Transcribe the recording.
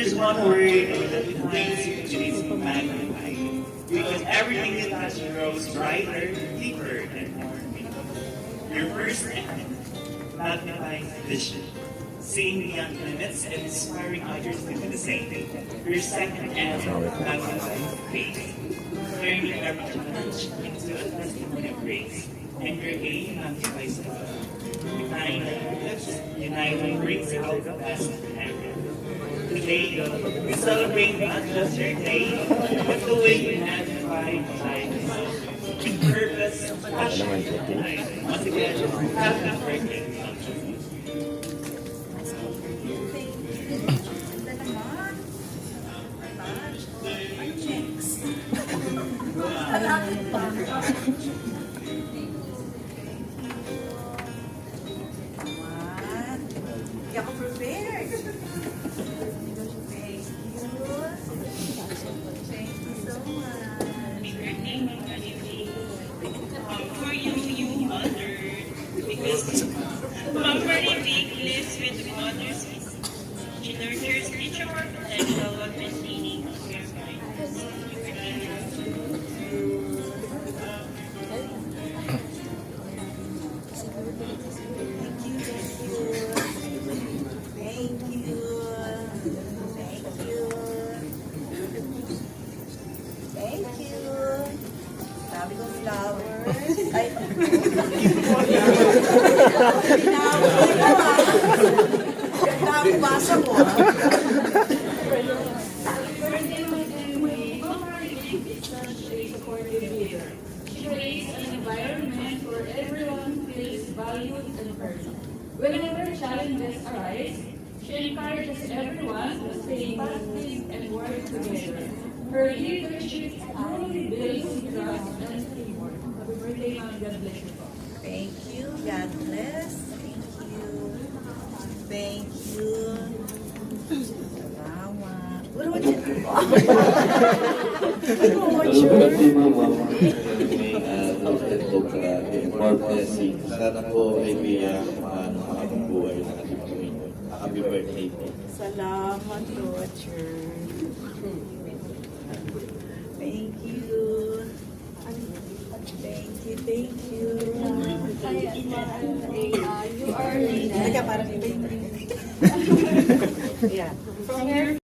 there's one word that thinks you is magnify. Because everything you touch grows brighter, deeper, and more meaningful. Your first act magnifies vision, seeing beyond limits and inspiring others to do the same. Your second act magnifies faith, turning every challenge into a testimony of grace. And your aim magnifies love. Uniting brings out the best in everyone. Today, we celebrate not just your day, but the way you magnify life. Purpose, passion, and life. Once again, happy birthday. Hindi ako prepared. Thank you. Thank you so much. For you mother, because Mama Big lives with mother's peace. She nurtures each of our potential while maintaining our minds. Thank you. Thank you. Thank you. Sabi ko flowers. Ay, basa mo. She creates an environment where everyone feels valued and heard. Whenever challenges arise, she encourages everyone to stay positive and work together. Her leadership truly builds trust and teamwork. Happy birthday, Ma'am. God bless you po. Thank you. God bless. Thank you. Thank you. Salamat. What do you do? More blessing. Sana po ay biyang makabubuhay ng ating Panginoon. Happy birthday po. Salamat, Roger. Thank you. Thank you, thank you. You are Teka, parang iba yung... Yeah. From here,